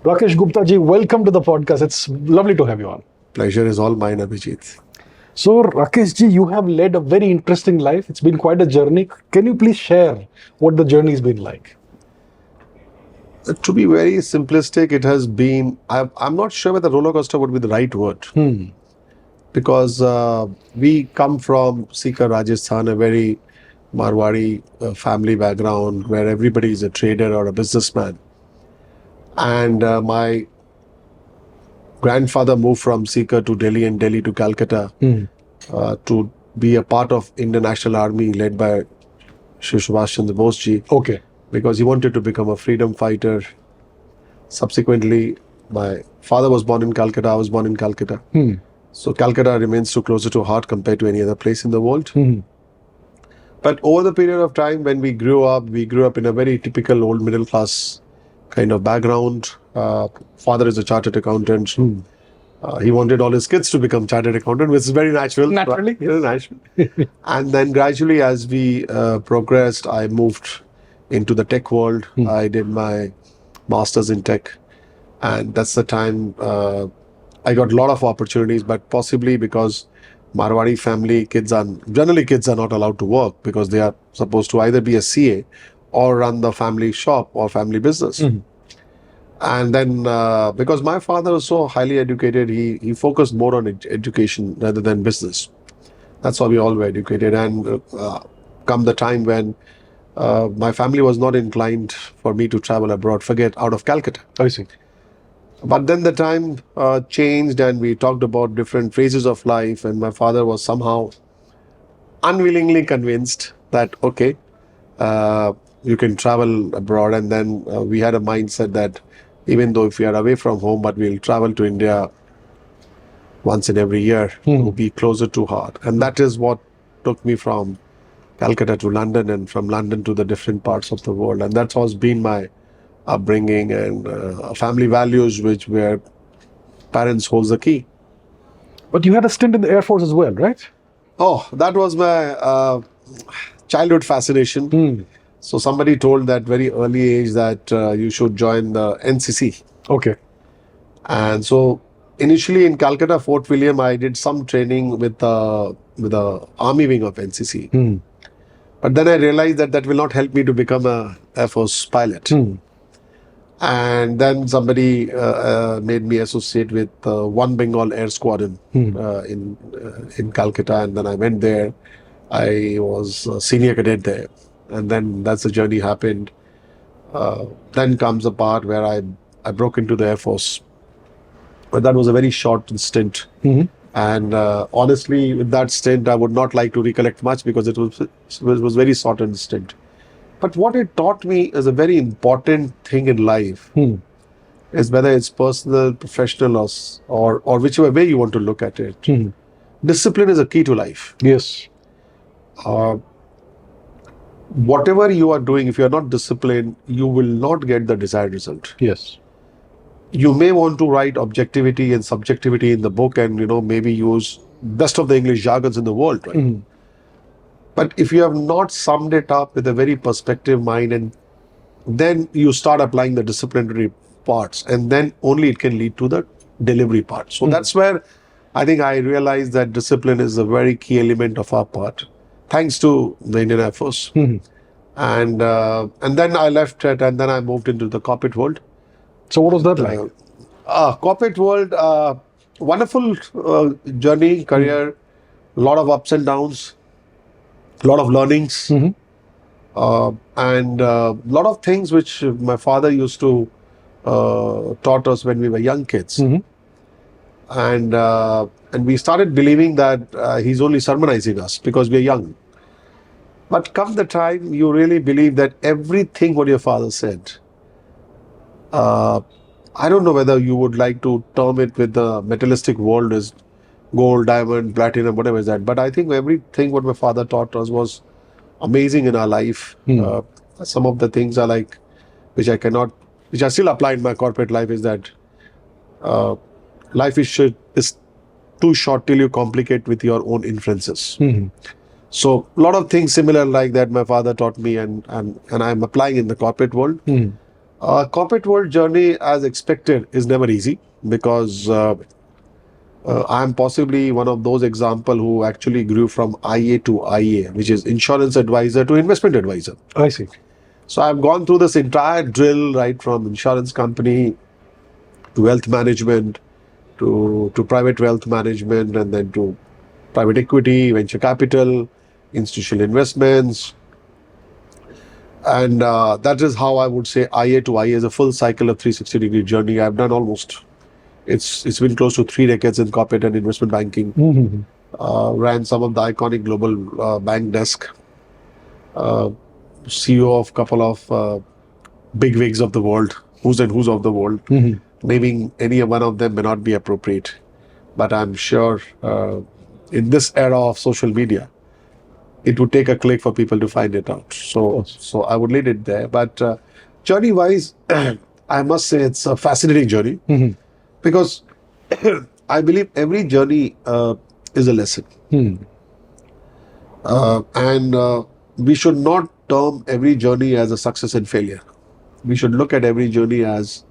Rakesh Gupta ji, welcome to the podcast. It's lovely to have you on. Pleasure is all mine, Abhijit. So, Rakesh ji, you have led a very interesting life. It's been quite a journey. Can you please share what the journey has been like? To be very simplistic, it has been, I'm not sure whether roller coaster would be the right word. Because we come from Sikar, Rajasthan, a very Marwari family background where everybody is a trader or a businessman. And my grandfather moved from Sikar to Delhi and Delhi to Calcutta to be a part of Indian National Army led by Shri Subhash Chandra Bose ji. Okay. Because he wanted to become a freedom fighter. Subsequently, my father was born in Calcutta, I was born in Calcutta. So Calcutta remains too closer to heart compared to any other place in the world. But over the period of time when we grew up in a very typical old middle class kind of background. Father is a chartered accountant. He wanted all his kids to become chartered accountant, which is very natural. Naturally, Very natural. And then gradually as we progressed, I moved into the tech world. I did my master's in tech. And that's the time I got a lot of opportunities, but possibly because Marwari family kids are not allowed to work because they are supposed to either be a CA or run the family shop or family business. And then because my father was so highly educated, he focused more on education rather than business. That's how we all were educated. And come the time when my family was not inclined for me to travel abroad, forget out of Calcutta. I see. But then the time changed and we talked about different phases of life, and my father was somehow unwillingly convinced that, okay, you can travel abroad. And then we had a mindset that even though if we are away from home, but we'll travel to India once in every year to be closer to heart. And that is what took me from Calcutta to London and from London to the different parts of the world. And that's what's been my upbringing and family values, which where parents holds the key. But you had a stint in the Air Force as well, right? Oh, that was my childhood fascination. So somebody told that very early age that you should join the NCC. Okay. And so initially in Calcutta, Fort William, I did some training with the army wing of NCC. But then I realized that that will not help me to become a Air Force pilot. And then somebody made me associate with One Bengal Air Squadron in Calcutta. And then I went there. I was a senior cadet there. And then that's the journey happened. Then comes the part where I broke into the Air Force. But that was a very short stint. And honestly, with that stint, I would not like to recollect much because it was very short and stint. But what it taught me is a very important thing in life, is whether it's personal, professional, or whichever way you want to look at it. Discipline is a key to life. Yes. Whatever you are doing, if you are not disciplined, you will not get the desired result. Yes. You may want to write objectivity and subjectivity in the book and, maybe use best of the English jargons in the world, right? But if you have not summed it up with a very perspective mind, and then you start applying the disciplinary parts, and then only it can lead to the delivery part. So that's where I think I realized that discipline is a very key element of our part, thanks to the Indian Air Force. And then I left it, and then I moved into the corporate world. So what was that like? Corporate world, wonderful journey, career, a lot of ups and downs, a lot of learnings, and a lot of things which my father used to taught us when we were young kids. And we started believing that he's only sermonizing us because we're young. But come the time, you really believe that everything what your father said, I don't know whether you would like to term it with the materialistic world as gold, diamond, platinum, whatever is that. But I think everything what my father taught us was amazing in our life. Some of the things are like, which I still apply in my corporate life, is that life is too short till you complicate with your own inferences. So a lot of things similar like that my father taught me, and I'm applying in the corporate world. Corporate world journey, as expected, is never easy because I'm possibly one of those example who actually grew from IA to IA, which is insurance advisor to investment advisor. I see. So I've gone through this entire drill, right from insurance company to wealth management to private wealth management, and then to private equity, venture capital, institutional investments. And that is how I would say IA to IA is a full cycle of 360-degree journey. I've done almost, it's been close to 3 decades in corporate and investment banking. Ran some of the iconic global bank desk, CEO of couple of big wigs of the world, who's and who's of the world. Naming any one of them may not be appropriate, but I'm sure in this era of social media, it would take a click for people to find it out. So I would leave it there. But journey-wise, I must say it's a fascinating journey because I believe every journey is a lesson. And we should not term every journey as a success and failure. We should look at every journey as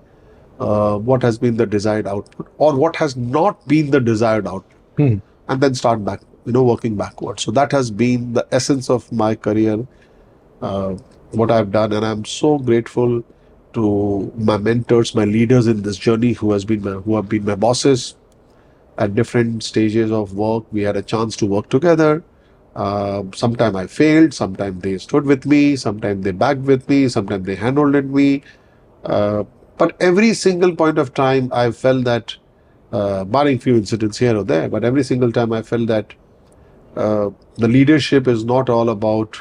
what has been the desired output or what has not been the desired output, and then start back, working backwards. So that has been the essence of my career, what I've done, and I'm so grateful to my mentors, my leaders in this journey, who have been my bosses at different stages of work. We had a chance to work together. Sometimes I failed, sometimes they stood with me, sometimes they backed with me, sometimes they handholded me. But every single point of time, I felt that, barring few incidents here or there, but every single time I felt that the leadership is not all about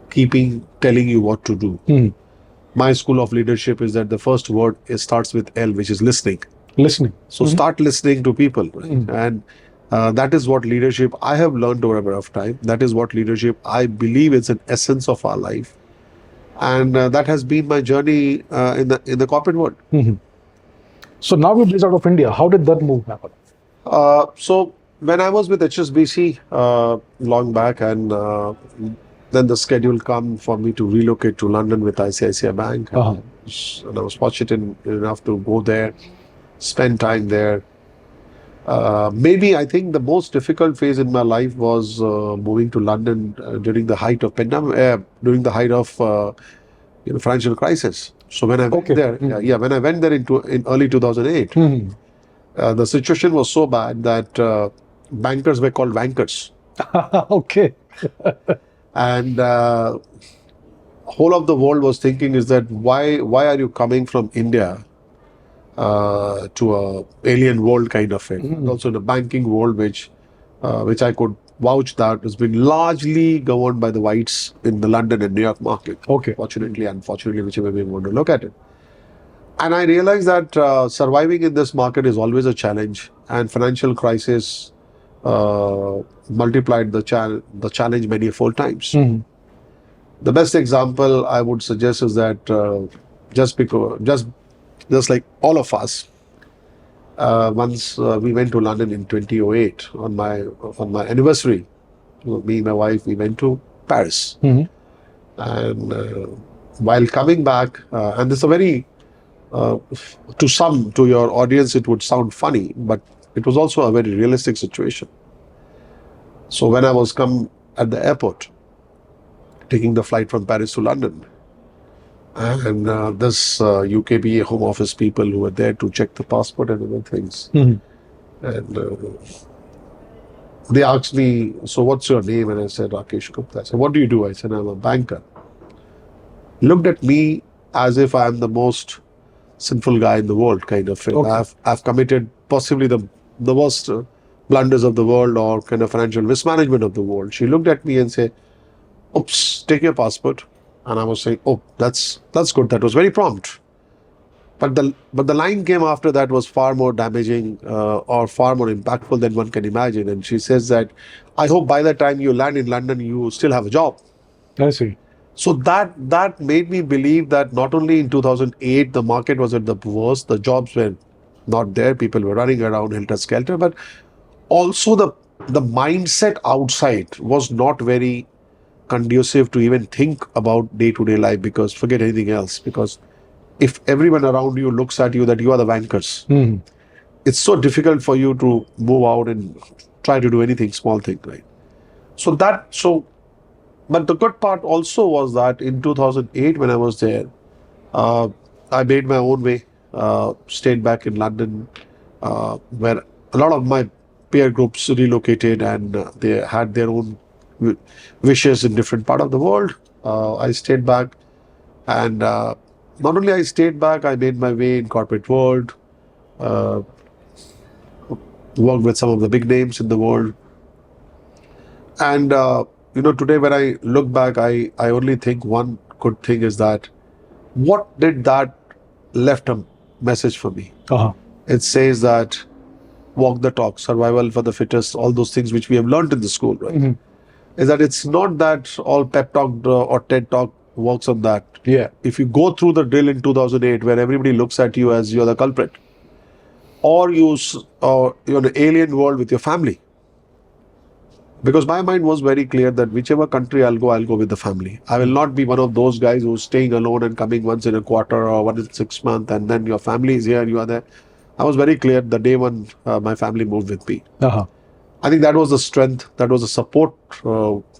telling you what to do. My school of leadership is that the first word starts with L, which is listening. Listening. So start listening to people. Right? And that is what leadership I have learned over a period of time. That is what leadership I believe is an essence of our life. And that has been my journey in the corporate world. So now we're based out of India. How did that move happen? So when I was with HSBC long back, and then the schedule come for me to relocate to London with ICICI Bank, and I was fortunate enough to go there, spend time there. Maybe I think the most difficult phase in my life was moving to London during the height of pandemic, during the height of financial crisis. So when I went there, when I went there in early 2008, the situation was so bad that bankers were called wankers. Okay. And whole of the world was thinking is that why are you coming from India to a alien world kind of thing. And also the banking world, which I could vouch that has been largely governed by the whites in the London and New York market. Fortunately, unfortunately, whichever way we want to look at it. And I realized that surviving in this market is always a challenge, and financial crisis multiplied the challenge many fold times. The best example I would suggest is that just like all of us, once we went to London in 2008 on my anniversary. Me and my wife, we went to Paris, and while coming back, and this is a very to your audience it would sound funny, but it was also a very realistic situation. So when I was come at the airport, taking the flight from Paris to London, and this UKBA Home Office people who were there to check the passport and other things. And they asked me, so what's your name? And I said, Rakeshh Gupta. I said, what do you do? I said, I'm a banker. Looked at me as if I'm the most sinful guy in the world, kind of thing. I've committed possibly the worst blunders of the world, or kind of financial mismanagement of the world. She looked at me and said, oops, take your passport. And I was saying, oh, that's good. That was very prompt. But the line came after that was far more damaging or far more impactful than one can imagine. And she says that, I hope by the time you land in London, you still have a job. I see. So that made me believe that not only in 2008, the market was at the worst, the jobs were not there, people were running around helter-skelter, but also the mindset outside was not very conducive to even think about day-to-day life, because forget anything else. Because if everyone around you looks at you that you are the bankers, it's so difficult for you to move out and try to do anything, small thing, right? But the good part also was that in 2008, when I was there, uh, I made my own way, stayed back in London, where a lot of my peer groups relocated, and they had their own wi- wishes in different part of the world. I stayed back, and not only I stayed back, I made my way in corporate world, uh, worked with some of the big names in the world. And today when I look back, I only think one good thing is that what did that left a message for me. Uh-huh. It says that walk the talk, survival for the fittest, all those things which we have learned in the school, right? Is that it's not that all pep talk or TED talk works on that. Yeah. If you go through the drill in 2008, where everybody looks at you as you're the culprit, or you're in an alien world with your family. Because my mind was very clear that whichever country I'll go with the family. I will not be one of those guys who's staying alone and coming once in a quarter or once in 6 months, and then your family is here, you are there. I was very clear the day when my family moved with me. Uh-huh. I think that was the strength, that was the support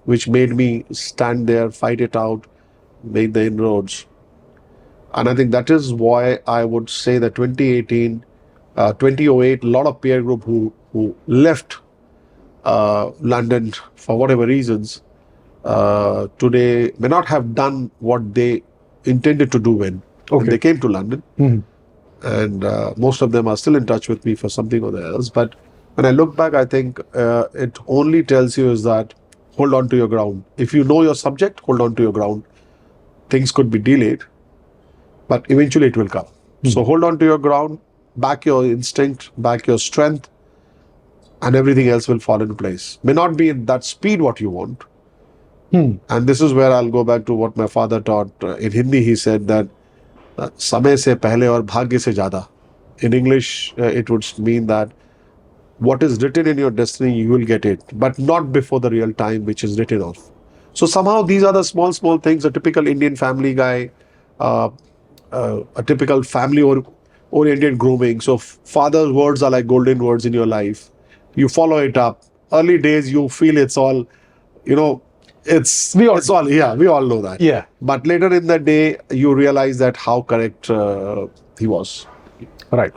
which made me stand there, fight it out, make the inroads. And I think that is why I would say that 2018, 2008, a lot of peer group who left London for whatever reasons, today may not have done what they intended to do when they came to London. And most of them are still in touch with me for something or the else. But when I look back, I think it only tells you is that hold on to your ground. If you know your subject, hold on to your ground. Things could be delayed, but eventually it will come. So hold on to your ground, back your instinct, back your strength, and everything else will fall in place. May not be in that speed what you want. And this is where I'll go back to what my father taught. In Hindi, he said that समय से पहले और भाग्य से ज़्यादा. In English, it would mean that what is written in your destiny, you will get it, but not before the real time which is written off. So somehow these are the small things. A typical Indian family guy, a typical family oriented grooming. So father's words are like golden words in your life. You follow it up. Early days, you feel it's all, We all know that. Yeah. But later in the day, you realize that how correct he was. Right.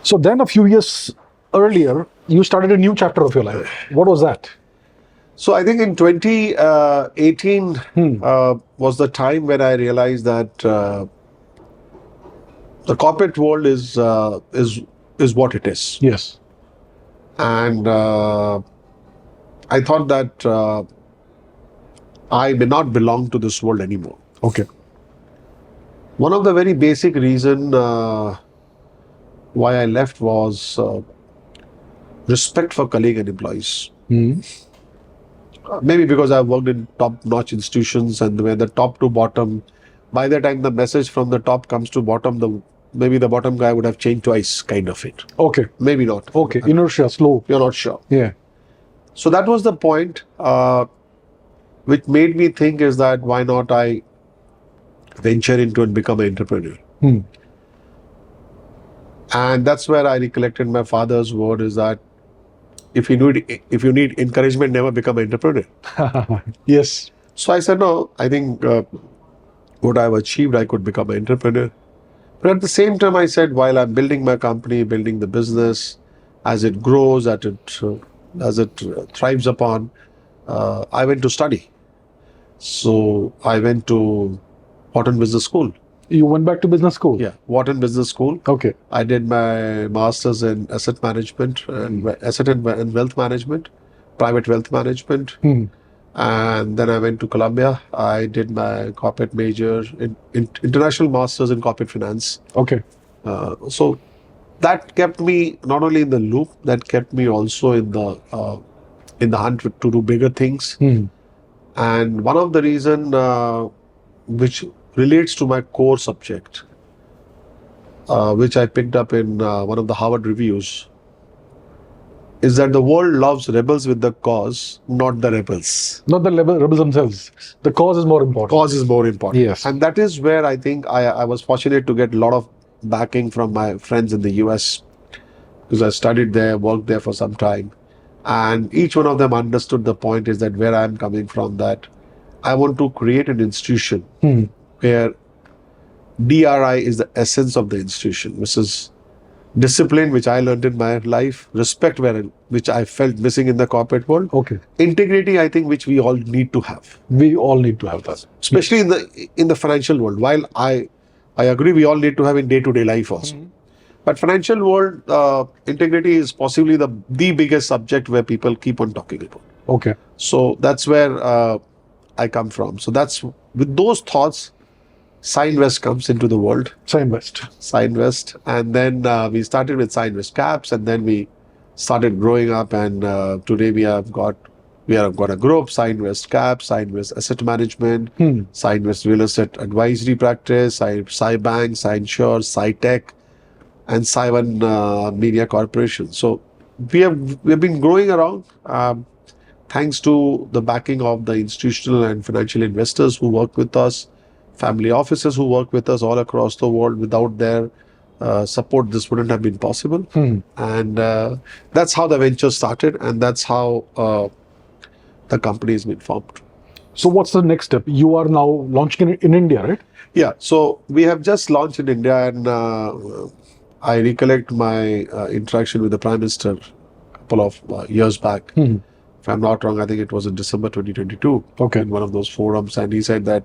So then a few years earlier, you started a new chapter of your life. What was that? So I think in 2018 was the time when I realized that the corporate world is what it is. Yes. And I thought that I may not belong to this world anymore. Okay. One of the very basic reason why I left was respect for colleague and employees. Maybe because I've worked in top-notch institutions, and where the top to bottom, by the time the message from the top comes to bottom, maybe the bottom guy would have changed twice, kind of it. Okay. Maybe not. Okay. Inertia, slow. You're not sure. Yeah. So that was the point which made me think is that why not I venture into and become an entrepreneur. And that's where I recollected my father's word is that if you need encouragement, never become an entrepreneur. Yes. So I said, no, I think what I've achieved, I could become an entrepreneur. But at the same time, I said, while I'm building my company, building the business, as it grows, as it thrives upon, I went to study. So I went to Wharton Business School. You went back to business school? Yeah, Wharton Business School. Okay. I did my master's in asset management and asset and wealth management, private wealth management. And then I went to Columbia. I did my corporate major in international masters in corporate finance. Okay. So that kept me not only in the loop, that kept me also in the hunt to do bigger things. And one of the reason which relates to my core subject, which I picked up in one of the Harvard reviews, is that the world loves rebels with the cause, not the rebels. Not the rebels themselves. The cause is more important. Cause is more important. Yes. And that is where I think I was fortunate to get a lot of backing from my friends in the US, because I studied there, worked there for some time. And each one of them understood the point is that where I'm coming from, that I want to create an institution where DRI is the essence of the institution, which is discipline, which I learned in my life, respect, which I felt missing in the corporate world. Okay. Integrity, I think, which we all need to have. We all need to have that. Especially in the financial world. While I agree we all need to have in day-to-day life also. But financial world, integrity is possibly the biggest subject where people keep on talking about. Okay. So that's where I come from. So that's with those thoughts, SayeNvest comes into the world. SayeNvest. And then we started with SayeNvest Caps, and then we started growing up. And today we have got a group: SayeNvest Caps, SayeNvest Asset Management, SayeNvest Real Estate Advisory Practice, SayeBank, SayeInsure, SayeTech, and SayeOne Media Corporation. So we have been growing around thanks to the backing of the institutional and financial investors who work with us, family offices who work with us all across the world. Without their support, this wouldn't have been possible. And that's how the venture started, and that's how the company has been formed. So what's the next step? You are now launching in India, right? Yeah. So we have just launched in India, and I recollect my interaction with the Prime Minister a couple of years back. If I'm not wrong, I think it was in December 2022. Okay. In one of those forums, and he said that,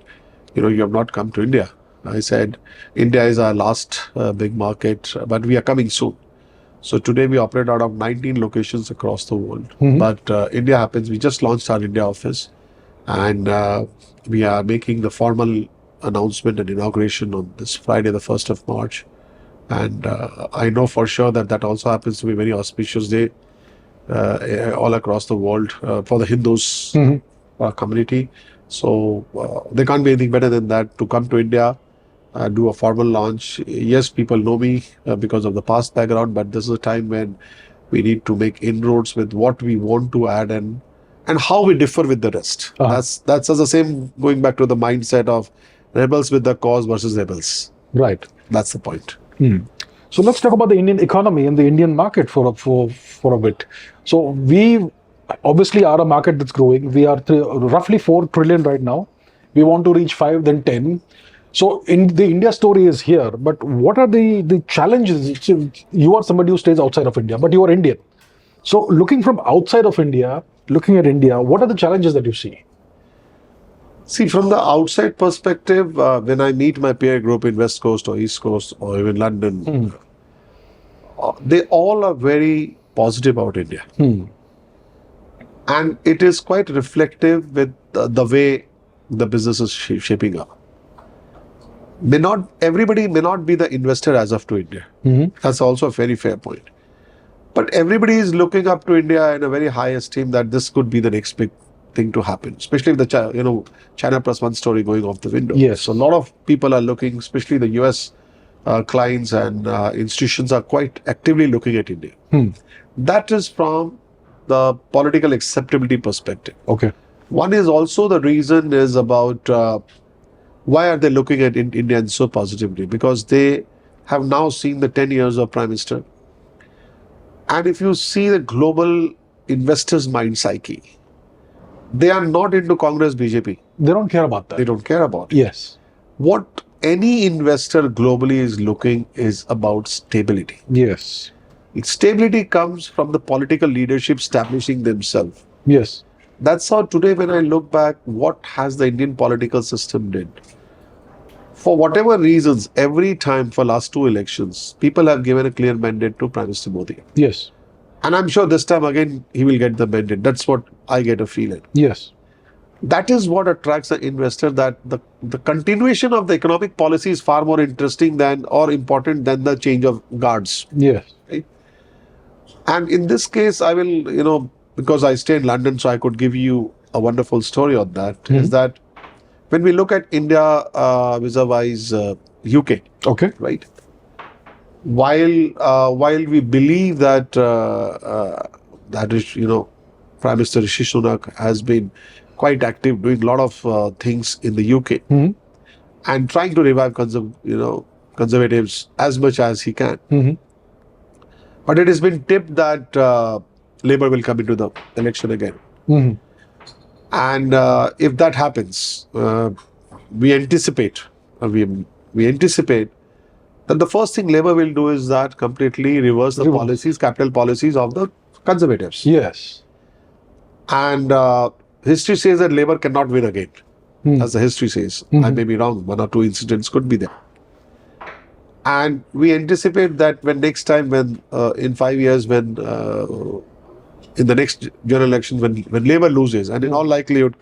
you have not come to India. I said, India is our last big market, but we are coming soon. So today we operate out of 19 locations across the world. But India happens, we just launched our India office, and we are making the formal announcement and inauguration on this Friday, the 1st of March. And I know for sure that also happens to be a very auspicious day all across the world for the Hindus community. So there can't be anything better than that, to come to India, do a formal launch. Yes, people know me because of the past background, but this is a time when we need to make inroads with what we want to add and how we differ with the rest. That's the same, going back to the mindset of rebels with the cause versus rebels. Right. That's the point. So let's talk about the Indian economy and the Indian market for a bit. So we obviously are a market that's growing. We are roughly 4 trillion right now. We want to reach 5, then 10. So the India story is here, but what are the challenges? You are somebody who stays outside of India, but you are Indian. So looking from outside of India, looking at India, what are the challenges that you see? See, from the outside perspective, when I meet my peer group in West Coast or East Coast or even London, they all are very positive about India. And it is quite reflective with the way the business is shaping up. Everybody may not be the investor as of to India. That's also a very fair point. But everybody is looking up to India in a very high esteem that this could be the next big thing to happen, especially with the China plus one story going off the window. Yes. So a lot of people are looking, especially the US clients and institutions are quite actively looking at India. That is from the political acceptability perspective. Okay. One is also the reason is about why are they looking at India so positively? Because they have now seen the 10 years of Prime Minister. And if you see the global investors' mind psyche, they are not into Congress, BJP. They don't care about that. They don't care about it. Yes. What any investor globally is looking is about stability. Yes. Stability comes from the political leadership establishing themselves. Yes. That's how today, when I look back, what has the Indian political system did? For whatever reasons, every time for last 2 elections, people have given a clear mandate to Prime Minister Modi. Yes. And I'm sure this time again, he will get the mandate. That's what I get a feeling. Yes. That is what attracts the investor, that the continuation of the economic policy is far more interesting than or important than the change of guards. Yes. Right? And in this case, I will, because I stay in London, so I could give you a wonderful story on that, is that when we look at India vis-a-vis UK, okay, right? While we believe that that is, Prime Minister Rishi Sunak has been quite active, doing a lot of things in the UK Mhm. and trying to revive conservatives as much as he can. Mhm. But it has been tipped that Labour will come into the election again. Mhm. And if that happens, we anticipate, we anticipate that the first thing Labour will do is that completely reverse the Reverse. capital policies of the Conservatives. Yes. And history says that Labour cannot win again, Mhm. as the history says. I Mhm. may be wrong, one or two incidents could be there. And we anticipate that when next time, when in 5 years, when in the next general election, when Labour loses, and in all likelihood,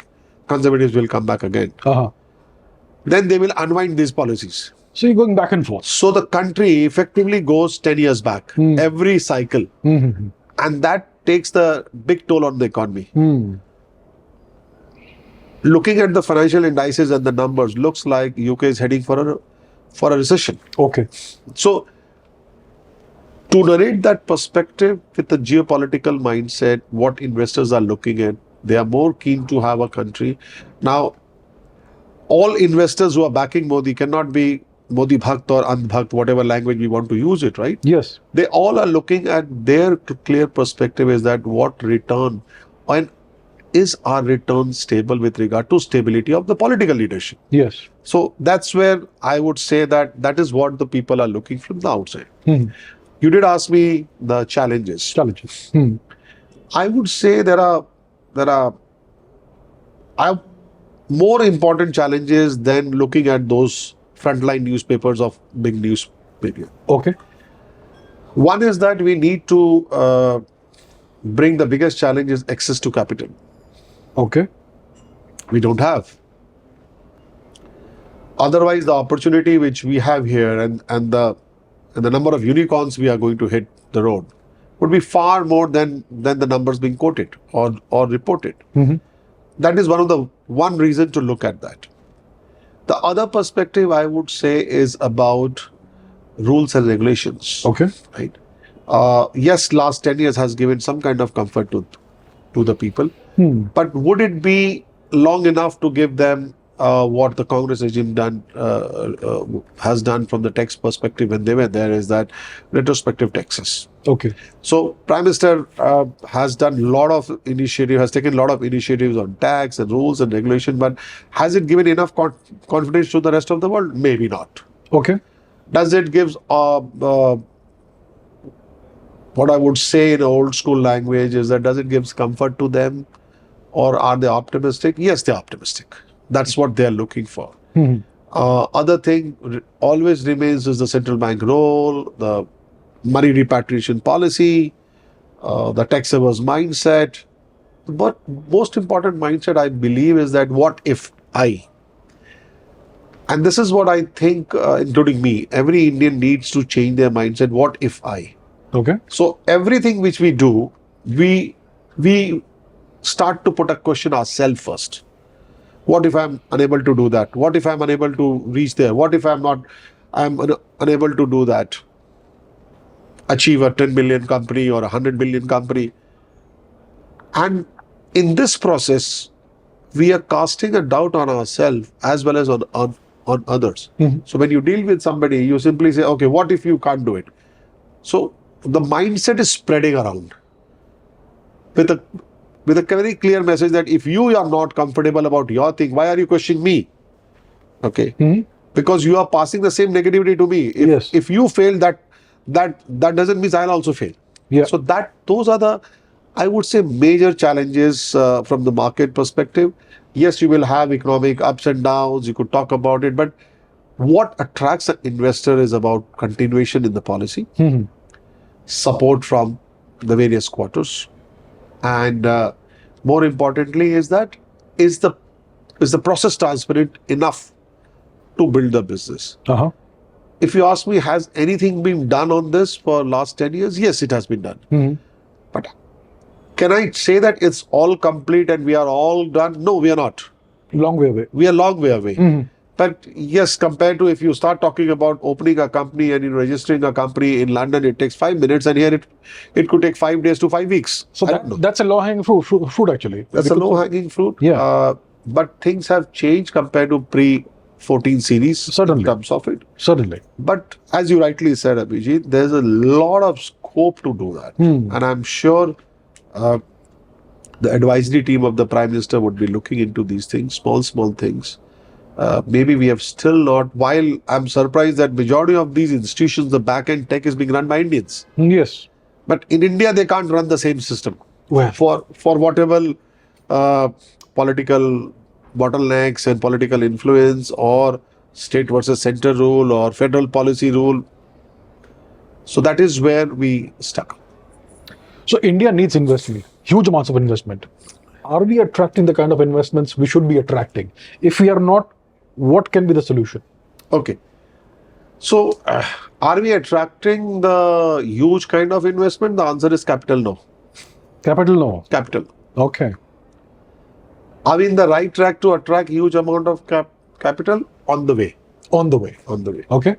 Conservatives will come back again, Uh-huh. then they will unwind these policies. So you're going back and forth. So the country effectively goes 10 years back, every cycle. Mhm. And that takes the big toll on the economy. Mhm. Looking at the financial indices and the numbers, looks like UK is heading for a recession. Okay. So to narrate that perspective with the geopolitical mindset, what investors are looking at, they are more keen to have a country. Now, all investors who are backing Modi cannot be Modi Bhakt or Andhbhakt, whatever language we want to use it, right? Yes. They all are looking at their clear perspective is that what return and is our return stable with regard to stability of the political leadership. Yes. So that's where I would say that is what the people are looking from the outside. Mhm. You did ask me the challenges. Challenges. Mhm. I would say there are more important challenges than looking at those frontline newspapers of big news media. Okay. One is that we need to bring the biggest challenge is access to capital. Okay. We don't have. Otherwise, the opportunity which we have here and the number of unicorns we are going to hit the road would be far more than the numbers being quoted or reported. Mhm. That is one reason to look at that. The other perspective I would say is about rules and regulations. Okay. Right. Yes, last 10 years has given some kind of comfort to the people. But would it be long enough to give them what the Congress regime has done from the tax perspective when they were there is that retrospective taxes. Okay. So Prime Minister has taken a lot of initiatives on tax and rules and regulation, but has it given enough confidence to the rest of the world? Maybe not. Okay. Does it give what I would say in old school language is that does it give comfort to them? Or are they optimistic? Yes, they're optimistic. That's what they're looking for. Mhm. Other thing always remains is the central bank role, the money repatriation policy, the tax averse mindset. But most important mindset, I believe, is that what if I? And this is what I think, including me, every Indian needs to change their mindset. What if I? Okay. So everything which we do, we start to put a question ourselves first. What if I'm unable to do that? What if I'm unable to reach there? What if I'm unable to do that? Achieve a 10 billion company or a 100 billion company. And in this process, we are casting a doubt on ourselves as well as on others. Mhm. So when you deal with somebody, you simply say, okay, what if you can't do it? So the mindset is spreading around with a very clear message that if you are not comfortable about your thing, why are you questioning me? Okay. Mhm. Because you are passing the same negativity to me. Yes. If you fail, that doesn't mean I'll also fail. Yeah. So those are the, I would say, major challenges from the market perspective. Yes, you will have economic ups and downs. You could talk about it, but what attracts an investor is about continuation in the policy, Mhm. support from the various quarters, and more importantly, is the process transparent enough to build the business. Uh-huh. If you ask me, has anything been done on this for last 10 years? Yes, it has been done. Mhm. But can I say that it's all complete and we are all done? No, we are not. Long way away. We are a long way away. Mhm. But yes, compared to if you start talking about opening a company and registering a company in London, it takes 5 minutes, and here it could take 5 days to 5 weeks. So I don't know. that's a low-hanging fruit actually. That's a low-hanging fruit. Yeah. But things have changed compared to pre-14 series Certainly. in terms of it. Certainly. But as you rightly said, Abhijit, there's a lot of scope to do that. And I'm sure the advisory team of the Prime Minister would be looking into these things, small things. Maybe we have still not, while I'm surprised that majority of these institutions, the back-end tech is being run by Indians. Yes. But in India, they can't run the same system. Well. For whatever political bottlenecks and political influence or state versus center rule or federal policy rule. So that is where we stuck. So India needs investment, huge amounts of investment. Are we attracting the kind of investments we should be attracting? If we are not, what can be the solution? Okay. So are we attracting the huge kind of investment? The answer is capital no. Capital no. Capital. Okay. Are we in the right track to attract huge amount of capital? On the way. On the way. On the way. Okay.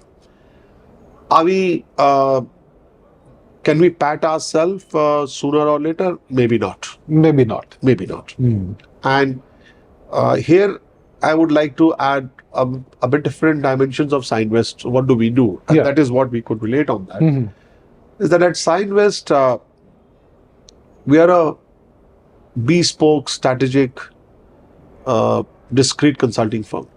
Are we, can we pat ourselves sooner or later? Maybe not. Maybe not. Maybe not. And here I would like to add a bit different dimensions of SayeNvest. What do we do? And that is what we could relate on that. Is that at SayeNvest, we are a bespoke, strategic, discrete consulting firm.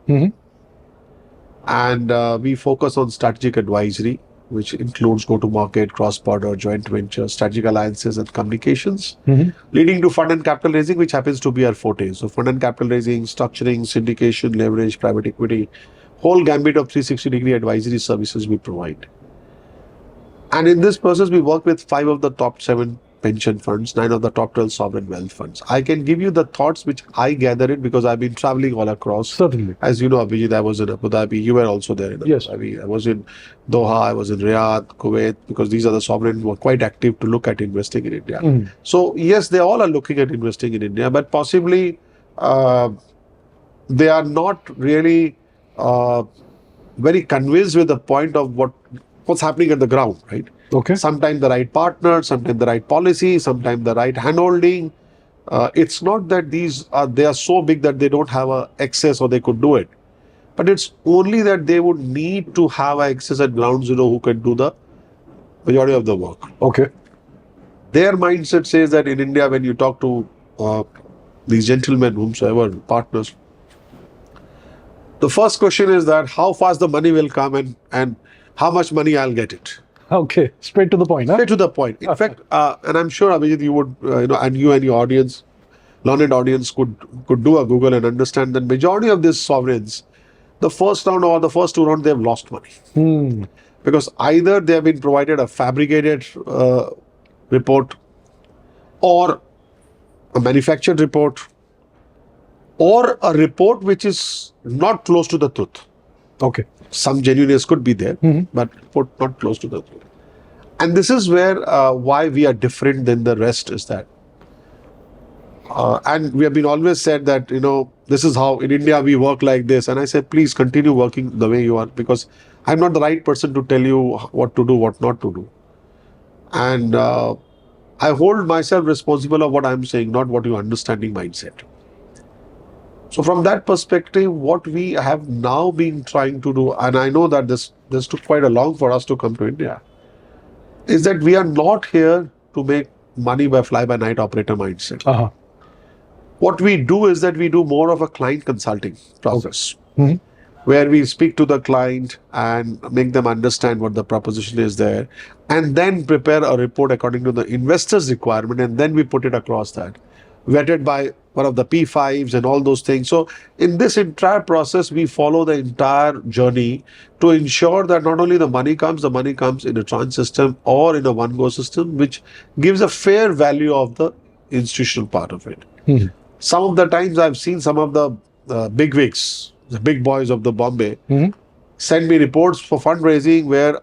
And we focus on strategic advisory, which includes go-to-market, cross-border, joint venture, strategic alliances and communications, leading to fund and capital raising, which happens to be our forte. So fund and capital raising, structuring, syndication, leverage, private equity, whole gambit of 360-degree advisory services we provide. And in this process, we work with 5 of the top 7 pension funds, 9 of the top 12 sovereign wealth funds. I can give you the thoughts which I gather it because I've been traveling all across. Certainly. As you know, Abhijit, I was in Abu Dhabi. You were also there in Abu Dhabi. I was in Doha. I was in Riyadh, Kuwait, because these are the sovereign who are quite active to look at investing in India. So yes, they all are looking at investing in India, but possibly they are not really very convinced with the point of what's happening at the ground, right? Okay. Sometimes the right partner, sometimes the right policy, sometimes the right handholding. It's not that they are so big that they don't have a access or they could do it. But it's only that they would need to have access at ground zero who can do the majority of the work. Okay. Their mindset says that in India, when you talk to these gentlemen, whomsoever, partners, the first question is that how fast the money will come and how much money I'll get it. Okay, straight to the point. Huh? Straight to the point. In fact, and I'm sure, Abhijit, you would, and you and your audience, learned audience could do a Google and understand that majority of these sovereigns, the first round or the first 2 rounds, they have lost money. Because either they have been provided a fabricated report or a manufactured report or a report which is not close to the truth. Okay. Some genuineness could be there, but not close to the truth. And this is where why we are different than the rest is that. And we have been always said that, this is how in India we work like this. And I said, please continue working the way you are, because I'm not the right person to tell you what to do, what not to do. And I hold myself responsible of what I'm saying, not what your understanding mindset. So from that perspective, what we have now been trying to do, and I know that this took quite a long for us to come to India, is that we are not here to make money by fly-by-night operator mindset. What we do is that we do more of a client consulting process, where we speak to the client and make them understand what the proposition is there, and then prepare a report according to the investor's requirement, and then we put it across that, vetted by one of the P5s and all those things. So in this entire process, we follow the entire journey to ensure that not only the money comes in a tranche system or in a one-go system, which gives a fair value of the institutional part of it. Some of the times I've seen some of the big wigs, the big boys of the Bombay, send me reports for fundraising where,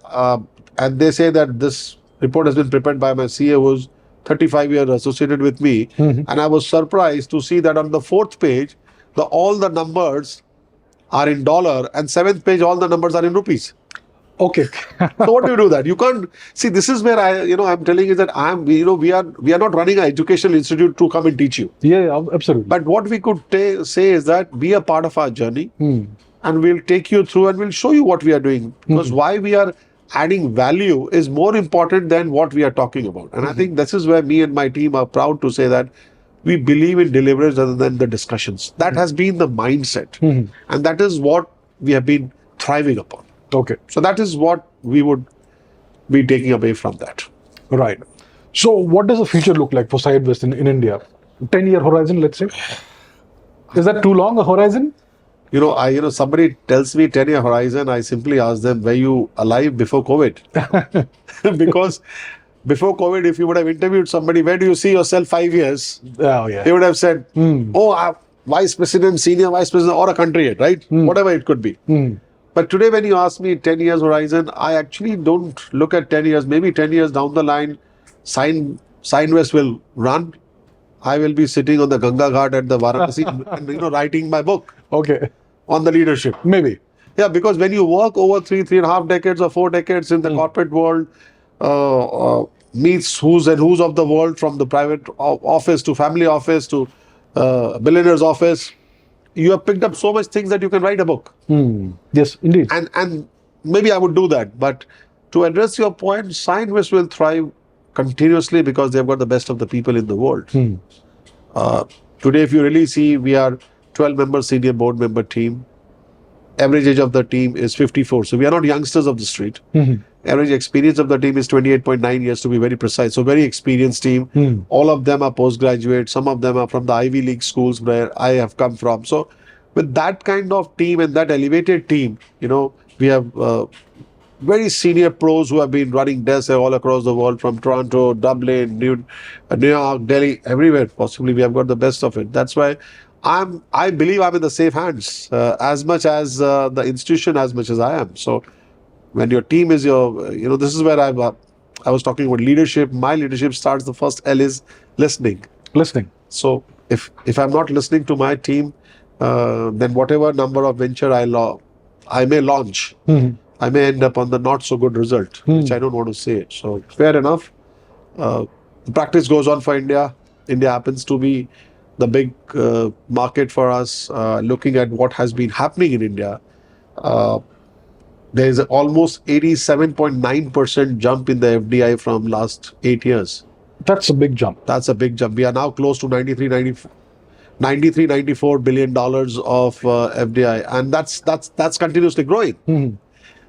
and they say that this report has been prepared by my CA who's 35 years associated with me. And I was surprised to see that on the 4th page, all the numbers are in dollar, and 7th page, all the numbers are in rupees. Okay. So what do you do that? You can't see. This is where I'm telling you that we are not running an educational institute to come and teach you. Yeah, absolutely. But what we could say is that be a part of our journey, and we'll take you through and we'll show you what we are doing. Because why we are adding value is more important than what we are talking about. And I think this is where me and my team are proud to say that we believe in deliverance rather than the discussions. That has been the mindset, and that is what we have been thriving upon. Okay. So that is what we would be taking away from that. Right. So what does the future look like for SayeNvest in India? 10-year horizon, let's say. Is that too long a horizon? Somebody tells me 10-year horizon, I simply ask them, were you alive before COVID? Because before COVID, if you would have interviewed somebody, where do you see yourself 5 years? Oh, yeah. They would have said, vice president, senior vice president, or a country head, right? Whatever it could be. But today, when you ask me 10 years horizon, I actually don't look at 10 years. Maybe 10 years down the line, SayeNvest will run. I will be sitting on the Ganga Ghat at the Varanasi and writing my book. Okay. On the leadership. Maybe. Yeah, because when you work over 3.5 decades or 4 decades in the corporate world, meets who's of the world, from the private office to family office to billionaire's office, you have picked up so much things that you can write a book. Yes, indeed. And maybe I would do that. But to address your point, SayeNvest will thrive continuously because they've got the best of the people in the world. Today, if you really see, we are 12-member senior board member team. Average age of the team is 54. So we are not youngsters of the street. Average experience of the team is 28.9 years to be very precise. So very experienced team. All of them are postgraduate. Some of them are from the Ivy League schools where I have come from. So with that kind of team and that elevated team, we have very senior pros who have been running desks all across the world, from Toronto, Dublin, New York, Delhi, everywhere. Possibly we have got the best of it. That's why I believe I'm in the safe hands, as much as the institution, as much as I am. So when your team is this is where I was talking about leadership. My leadership starts, the first L is listening. Listening. So if I'm not listening to my team, then whatever number of venture I may launch, I may end up on the not so good result, which I don't want to say. So fair enough. The practice goes on for India. India happens to be the big market for us. Looking at what has been happening in India, there is almost 87.9% jump in the FDI from last 8 years. That's a big jump. That's a big jump. We are now close to 94 billion dollars of FDI, and that's continuously growing.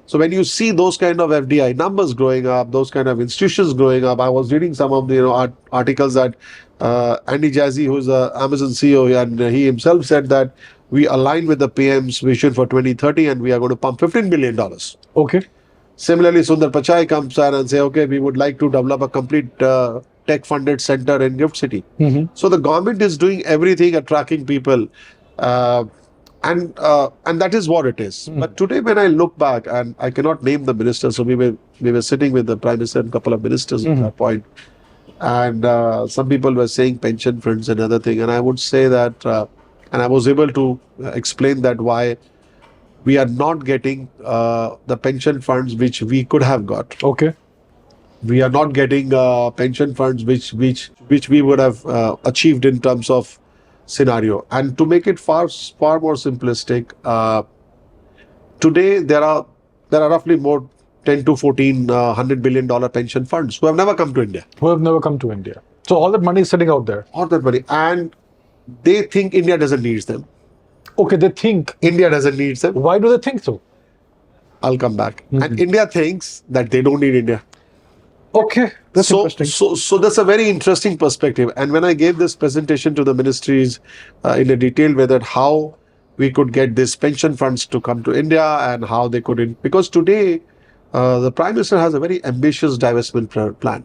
So when you see those kind of FDI numbers growing up, those kind of institutions growing up, I was reading some of the articles that Andy Jassy, who's the Amazon CEO, and he himself said that we align with the PM's vision for 2030, and we are going to pump $15 billion. Okay. Similarly, Sundar Pichai comes out and say, okay, we would like to develop a complete tech-funded center in Gift City. So the government is doing everything, attracting people, and that is what it is. But today, when I look back, and I cannot name the ministers, so we were sitting with the Prime Minister and a couple of ministers at that point, and some people were saying pension funds and other thing, and I would say that, and I was able to explain that why we are not getting the pension funds which we could have got. Okay. We are not getting pension funds which we would have achieved in terms of scenario. And to make it far more simplistic, today there are roughly more 10 to 14 $100 billion pension funds who have never come to India. So all that money is sitting out there. All that money, and they think India doesn't need them. Okay, they think India doesn't need them. Why do they think so? I'll come back. And India thinks that they don't need India. Okay, that's interesting. So that's a very interesting perspective. And when I gave this presentation to the ministries in a detailed way, that how we could get these pension funds to come to India and how they could, because today the Prime Minister has a very ambitious divestment plan.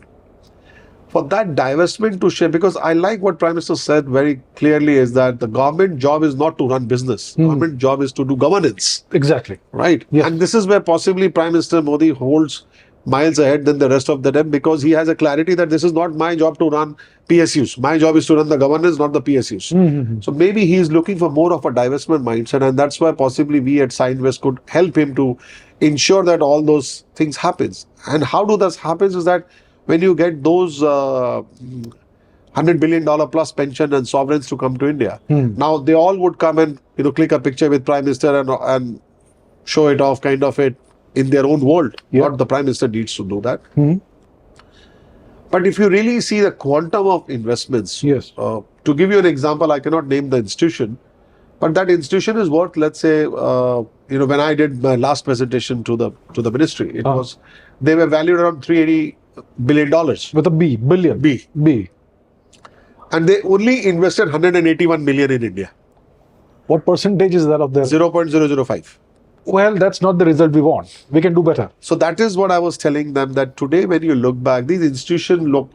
For that divestment to share, because I like what Prime Minister said very clearly, is that the government job is not to run business. Government job is to do governance. Exactly. Right. Yes. And this is where possibly Prime Minister Modi holds miles ahead than the rest of them, because he has a clarity that this is not my job to run PSUs. My job is to run the governance, not the PSUs. So maybe he is looking for more of a divestment mindset, and that's why possibly we at SayeNvest could help him to ensure that all those things happens. And how do this happens is that when you get those $100 billion plus pension and sovereigns to come to India, now they all would come and click a picture with Prime Minister and show it off, kind of it, in their own world. Not the Prime Minister needs to do that. But if you really see the quantum of investments, to give you an example, I cannot name the institution, but that institution is worth, let's say, when I did my last presentation to the ministry, it was, they were valued around $380 billion. With a B, billion. B. And they only invested 181 million in India. What percentage is that of their? 0.005. Well, that's not the result we want. We can do better. So that is what I was telling them, that today when you look back, these institutions look,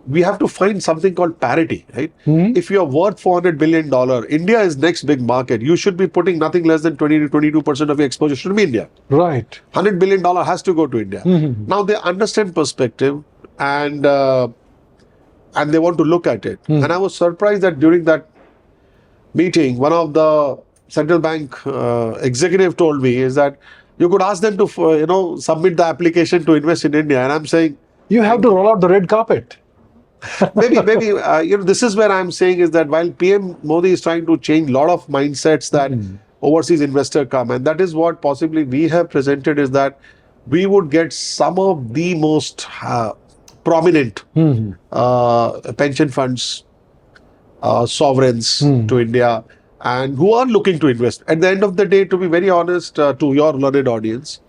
we have to find something called parity, right? If you're worth $400 billion, India is next big market. You should be putting nothing less than 20 to 22% of your exposure should be India. Right. $100 billion has to go to India. Now they understand perspective and they want to look at it. And I was surprised that during that meeting, one of the central bank executive told me is that you could ask them to, submit the application to invest in India. And I'm saying, you have to roll out the red carpet. maybe, this is where I'm saying is that while PM Modi is trying to change a lot of mindsets that overseas investor come, and that is what possibly we have presented, is that we would get some of the most prominent pension funds, sovereigns to India, and who are looking to invest. At the end of the day, to be very honest, to your learned audience,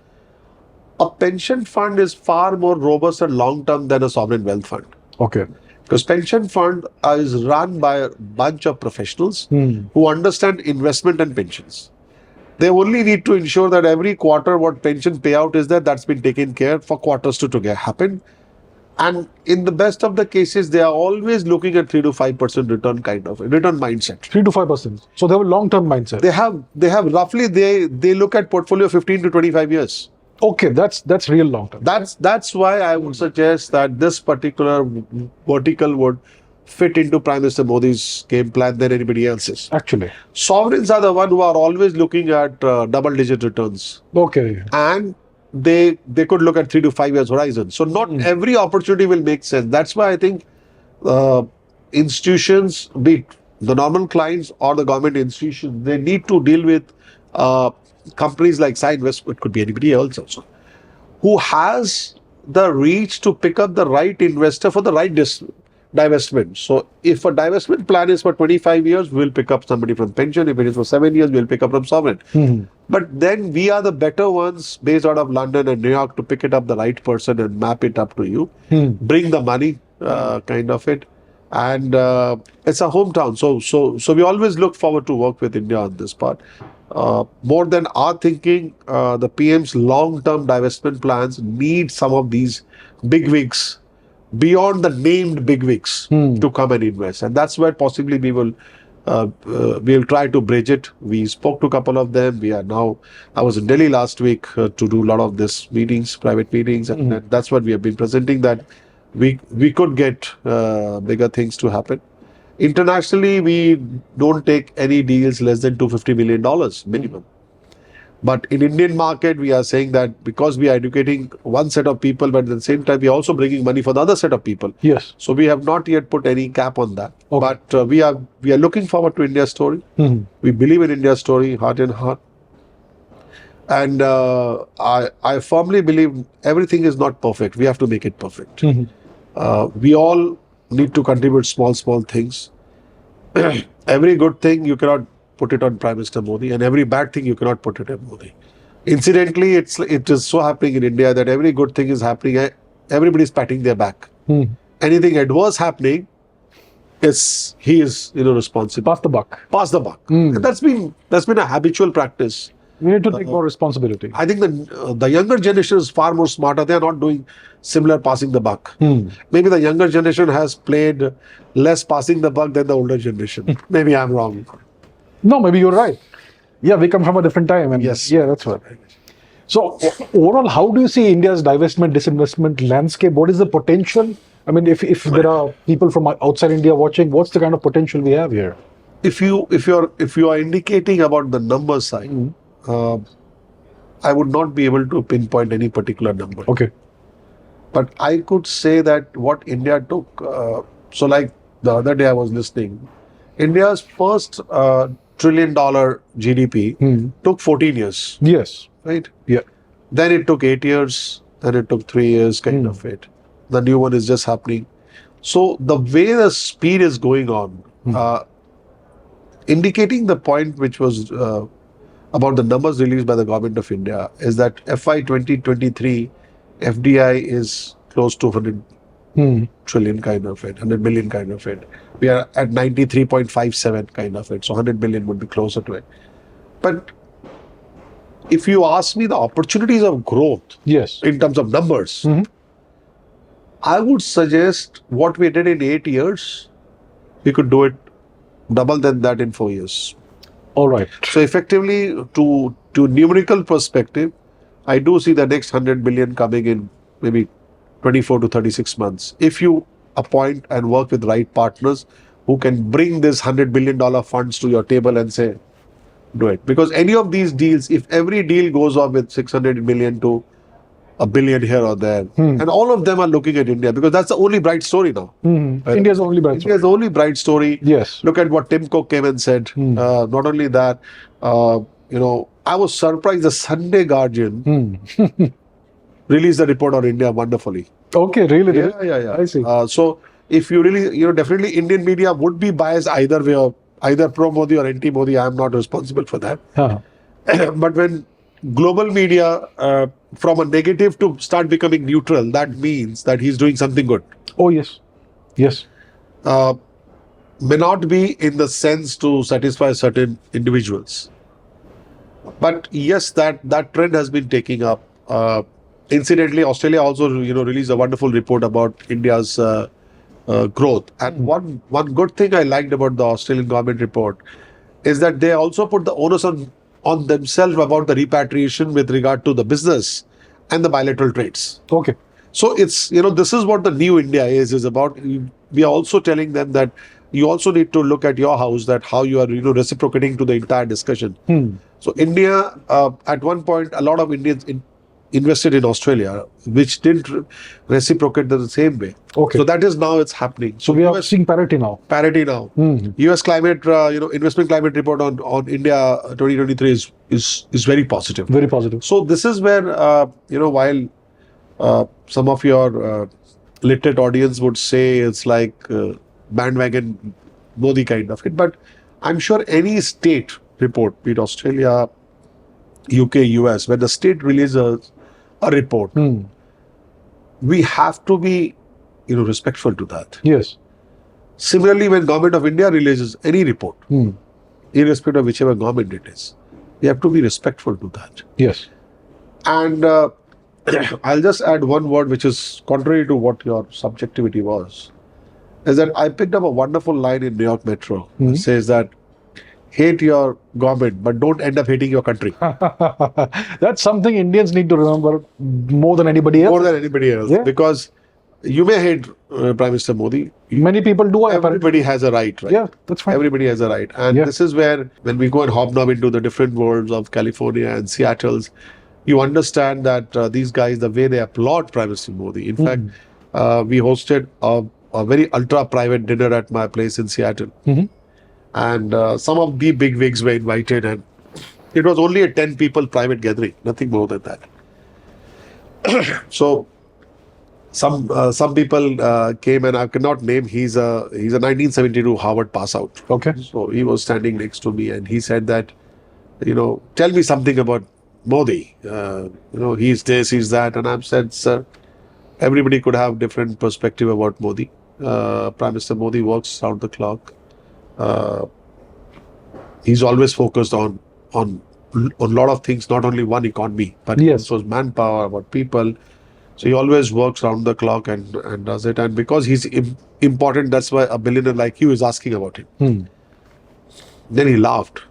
a pension fund is far more robust and long-term than a sovereign wealth fund. Okay. Because pension fund is run by a bunch of professionals who understand investment and pensions. They only need to ensure that every quarter what pension payout is there, that's been taken care for quarters to happen. And in the best of the cases, they are always looking at 3 to 5% return, kind of return mindset. 3 to 5%. So they have a long-term mindset. They have roughly, they look at portfolio 15 to 25 years. Okay, that's real long-term. That's why I would suggest that this particular vertical would fit into Prime Minister Modi's game plan than anybody else's. Actually. Sovereigns are the one who are always looking at double-digit returns. Okay. And they could look at 3 to 5 years horizon. So not every opportunity will make sense. That's why I think institutions, be it the normal clients or the government institutions, they need to deal with companies like SayeNvest, it could be anybody else also, who has the reach to pick up the right investor for the right divestment. So if a divestment plan is for 25 years, we'll pick up somebody from pension. If it is for 7 years, we'll pick up from sovereign. But then we are the better ones based out of London and New York to pick it up the right person and map it up to you, bring the money, kind of it. And it's a hometown. So we always look forward to work with India on this part. More than our thinking, the PM's long-term divestment plans need some of these bigwigs beyond the named bigwigs to come and invest. And that's where possibly we'll try to bridge it. We spoke to a couple of them. I was in Delhi last week to do a lot of this meetings, private meetings. And that's what we have been presenting, that we could get bigger things to happen. Internationally, we don't take any deals less than $250 million minimum. But in Indian market, we are saying that because we are educating one set of people, but at the same time, we are also bringing money for the other set of people. Yes. So we have not yet put any cap on that. Okay. But we are looking forward to India's story. We believe in India's story, heart and heart. And I firmly believe everything is not perfect. We have to make it perfect. We all need to contribute small things. Every good thing you cannot put it on Prime Minister Modi, and every bad thing you cannot put it on Modi. Incidentally, it is so happening in India that every good thing is happening, everybody is patting their back. Anything adverse happening, he is responsible. Pass the buck. And that's been a habitual practice. We need to take more responsibility. I think the younger generation is far more smarter. They are not doing similar passing the buck. Maybe the younger generation has played less passing the buck than the older generation. Maybe I'm wrong. No, maybe you're right. Yeah, we come from a different time. And yes. Yeah, that's right. So overall, how do you see India's divestment, disinvestment landscape? What is the potential? I mean, if there are people from outside India watching, what's the kind of potential we have here? If you are indicating about the number side, uh, I would not be able to pinpoint any particular number. Okay. But I could say that what India took. So like the other day I was listening, India's first $1 trillion GDP took 14 years, Yes. right? Yeah. Then it took 8 years, then it took 3 years, kind of it. The new one is just happening. So the way the speed is going on, indicating the point which was about the numbers released by the government of India is that FY 2023 FDI is close to 100 trillion kind of it, 100 billion kind of it. We are at 93.57 kind of it. So 100 billion would be closer to it. But if you ask me the opportunities of growth Yes. in terms of numbers, I would suggest what we did in 8 years, we could do it double than that in 4 years. All right. So effectively, to numerical perspective, I do see the next 100 billion coming in maybe 24 to 36 months. If you appoint and work with right partners who can bring this $100 billion funds to your table and say, do it. Because any of these deals, if every deal goes off with 600 million to a billion here or there, and all of them are looking at India because that's the only bright story now. India's only bright India's the only bright story. Yes. Look at what Tim Cook came and said. Not only that, I was surprised the Sunday Guardian released a report on India wonderfully. Okay, really? Yeah. I see. So if you really, definitely Indian media would be biased either way, or either pro-Modi or anti-Modi. I am not responsible for that. But when global media, from a negative to start becoming neutral, that means that he's doing something good. Oh, yes. Yes. May not be in the sense to satisfy certain individuals. But yes, that trend has been taking up. Incidentally, Australia also released a wonderful report about India's growth. And one good thing I liked about the Australian government report is that they also put the onus on themselves about the repatriation with regard to the business and the bilateral trades. Okay. So it's, this is what the new India is about. We are also telling them that you also need to look at your house, that how you are, reciprocating to the entire discussion. So India, at one point, a lot of Indians invested in Australia, which didn't reciprocate the same way. Okay. So that is now it's happening. So we are seeing parity now. Parity now. US climate, investment climate report on India 2023 is very positive. Very positive. So this is where, while some of your literate audience would say it's like bandwagon Modi kind of it, but I'm sure any state report, be it Australia, UK, US, when the state releases a report, we have to be, respectful to that. Yes. Similarly, when Government of India releases any report, irrespective of whichever government it is, we have to be respectful to that. Yes. And I'll just add one word which is contrary to what your subjectivity was, is that I picked up a wonderful line in New York Metro. It says that, hate your government, but don't end up hating your country. That's something Indians need to remember more than anybody else. More than anybody else. Yeah. Because you may hate Prime Minister Modi. Many people do. Everybody has a right, right? Yeah, that's fine. Everybody has a right. And this is where, when we go and hobnob into the different worlds of California and Seattle's, you understand that these guys, the way they applaud Prime Minister Modi. In fact, we hosted a very ultra-private dinner at my place in Seattle. And some of the big wigs were invited, and it was only a 10 people private gathering, nothing more than that. So some people came, and I cannot name. He's a 1972 Harvard pass out. Okay. So he was standing next to me, and he said that, tell me something about Modi. He's this, he's that, and I've said, sir, everybody could have different perspective about Modi. Prime Minister Modi works round the clock. He's always focused on a lot of things, not only one economy, but also manpower, about people. So he always works round the clock and does it. And because he's important, that's why a billionaire like you is asking about him. Then he laughed.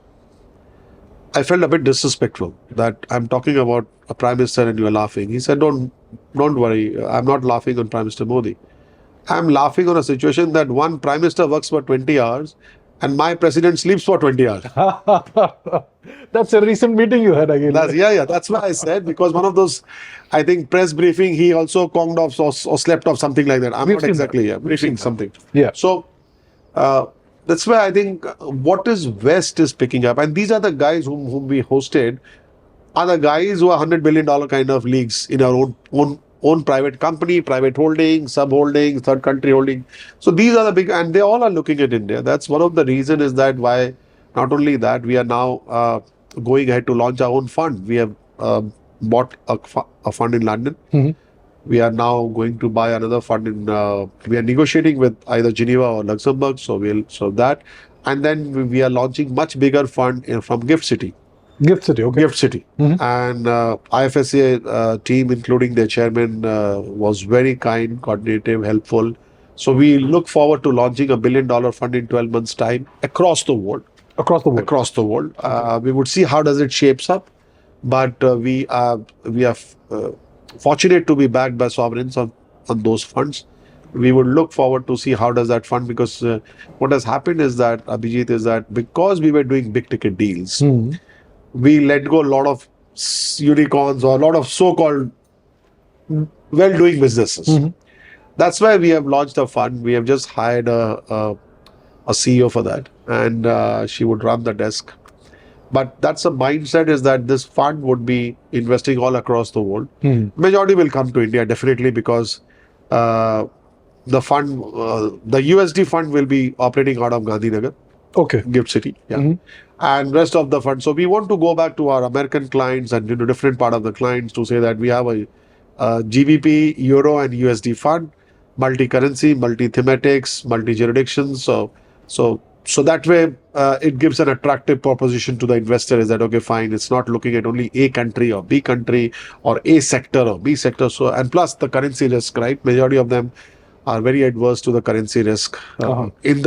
I felt a bit disrespectful that I'm talking about a prime minister and you are laughing. He said, don't worry. I'm not laughing on Prime Minister Modi. I'm laughing on a situation that one prime minister works for 20 hours and my president sleeps for 20 hours. That's a recent meeting you had again. Yeah. That's why I said, because one of those, I think, press briefing, he also conged off or slept off, something like that. I'm We've not seen exactly, that. yeah, briefing something. Yeah. So that's why I think what is West is picking up. And these are the guys whom we hosted, are the guys who are $100 billion kind of leagues in our own private company, private holding, sub-holding, third country holding. So these are the big, and they all are looking at India. That's one of the reason is that why, not only that, we are now going ahead to launch our own fund. We have bought a fund in London. We are now going to buy another fund in, we are negotiating with either Geneva or Luxembourg. So that, and then we are launching much bigger fund from Gift City. Gift City, okay. Gift City. And IFSA team, including their chairman, was very kind, coordinative, helpful. So we look forward to launching $1 billion fund in 12 months' time across the world. Across the world. Across the world. We would see how does it shapes up. But we are fortunate to be backed by sovereigns on those funds. We would look forward to see how does that fund, because what has happened is that, Abhijit, is that because we were doing big ticket deals, we let go a lot of unicorns or a lot of so-called well-doing businesses. That's why we have launched a fund. We have just hired a CEO for that, and she would run the desk. But that's a mindset, is that this fund would be investing all across the world. Majority will come to India, definitely, because the fund, the USD fund will be operating out of Gandhinagar. Okay. Gift City, yeah. And rest of the fund. So we want to go back to our American clients and different part of the clients to say that we have a GBP, Euro and USD fund, multi-currency, multi-thematics, multi-jurisdictions. So that way it gives an attractive proposition to the investor, is that, okay, fine, it's not looking at only A country or B country or A sector or B sector. So, and plus the currency risk, right? Majority of them are very adverse to the currency risk in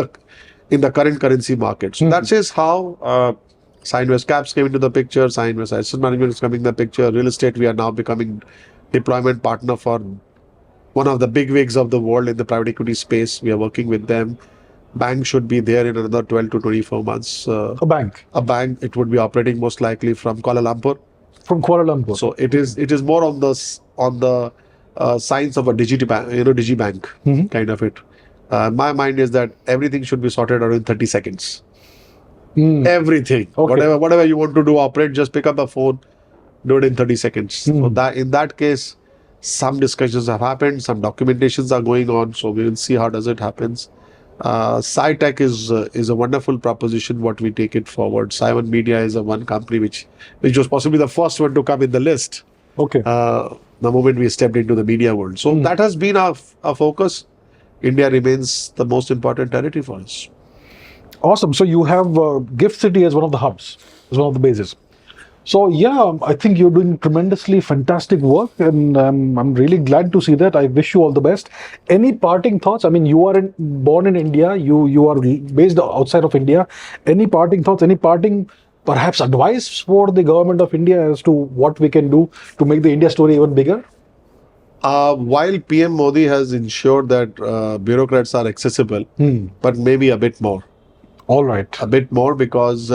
the current currency market. So that is how SayeNvest Caps came into the picture. SayeNvest Asset Management is coming in the picture. Real estate, we are now becoming deployment partner for one of the big wigs of the world in the private equity space. We are working with them. Bank should be there in another 12 to 24 months. A bank. It would be operating most likely from Kuala Lumpur. From Kuala Lumpur. So it is more on the signs of a digibank, kind of it. My mind is that everything should be sorted out in 30 seconds. Everything. Okay. Whatever you want to do, operate, just pick up a phone, do it in 30 seconds. So that, in that case, some discussions have happened, some documentations are going on. So we will see how does it happens. SciTech is a wonderful proposition, what we take it forward. Cyber Media is a one company which was possibly the first one to come in the list. Okay. The moment we stepped into the media world. So that has been our focus. India remains the most important territory for us. Awesome. So you have Gift City as one of the hubs, as one of the bases. So yeah, I think you're doing tremendously fantastic work, and I'm really glad to see that. I wish you all the best. Any parting thoughts? I mean, you are born in India. You are based outside of India. Any parting thoughts? Any parting perhaps advice for the government of India as to what we can do to make the India story even bigger? While PM Modi has ensured that bureaucrats are accessible, but maybe a bit more. All right. A bit more, because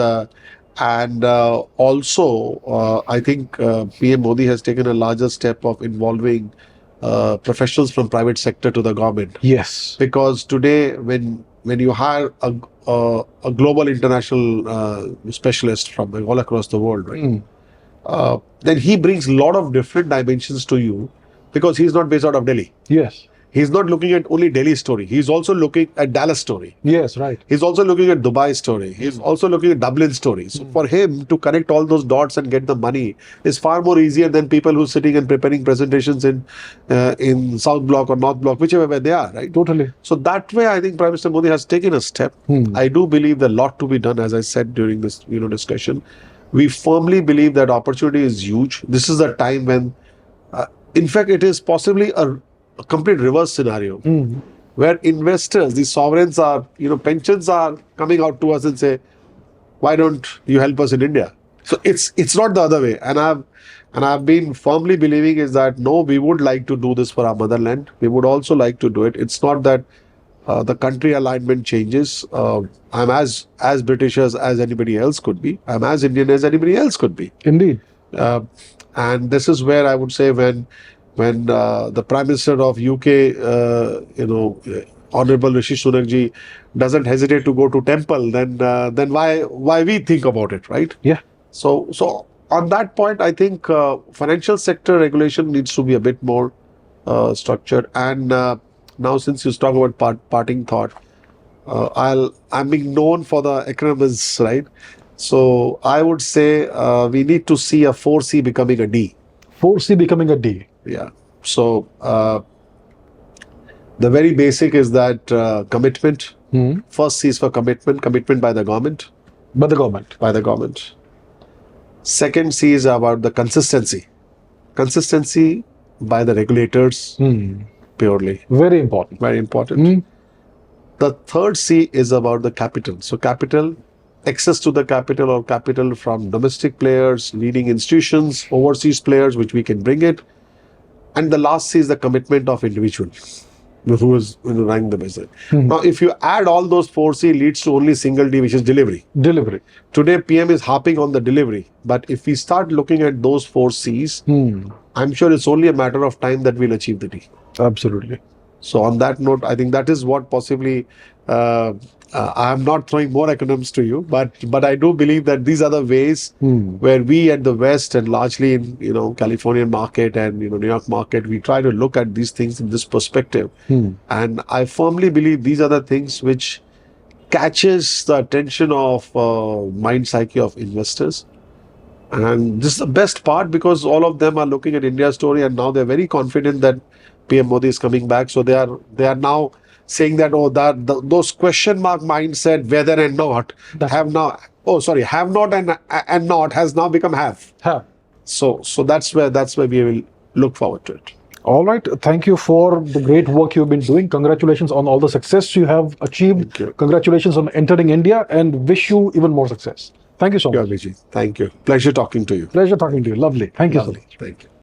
also I think PM Modi has taken a larger step of involving professionals from private sector to the government. Yes. Because today, when you hire a global international specialist from all across the world, right? Then he brings a lot of different dimensions to you, because he's not based out of Delhi. Yes. He's not looking at only Delhi story. He's also looking at Dallas story. Yes, right. He's also looking at Dubai story. He's also looking at Dublin story. So for him to connect all those dots and get the money is far more easier than people who are sitting and preparing presentations in South Block or North Block, whichever way they are, right? Totally. So that way, I think Prime Minister Modi has taken a step. I do believe there's a lot to be done, as I said during this discussion. We firmly believe that opportunity is huge. This is a time when, in fact, it is possibly a complete reverse scenario, where investors, the sovereigns are, pensions are coming out to us and say, why don't you help us in India? So it's not the other way. And And I've been firmly believing is that no, we would like to do this for our motherland. We would also like to do it. It's not that the country alignment changes. I'm as British as anybody else could be. I'm as Indian as anybody else could be. Indeed. Uh, and this is where I would say when the Prime Minister of UK, Honorable Rishi Sunak ji, doesn't hesitate to go to temple, then why we think about it, right? Yeah. So on that point, I think financial sector regulation needs to be a bit more structured. And now, since you talk about parting thought, I'm being known for the acronyms, right? So I would say we need to see a 4C becoming a D. 4C becoming a D. Yeah. So the very basic is that commitment. First C is for commitment by the government. By the government. By the government. Second C is about the consistency by the regulators purely. Very important. Very important. The third C is about the capital. So capital, access to the capital or capital from domestic players, leading institutions, overseas players, which we can bring it. And the last C is the commitment of individual who is running the business. Now, if you add all those 4C, leads to only single D, which is delivery. Delivery. Today, PM is harping on the delivery. But if we start looking at those 4Cs, I'm sure it's only a matter of time that we'll achieve the D. Absolutely. So on that note, I think that is what possibly I'm not throwing more acronyms to you, but I do believe that these are the ways where we at the West and largely in Californian market and New York market, we try to look at these things in this perspective. And I firmly believe these are the things which catches the attention of mind psyche of investors. And this is the best part because all of them are looking at India's story and now they're very confident that PM Modi is coming back. So they are now saying that those question mark mindset whether and not have not and not has now become have. So that's where we will look forward to it. All right. Thank you for the great work you've been doing. Congratulations on all the success you have achieved. Thank you. Congratulations on entering India and wish you even more success. Thank you so much. Vijay. Thank you. Pleasure talking to you. Pleasure talking to you. Lovely. Thank you so much. Thank you.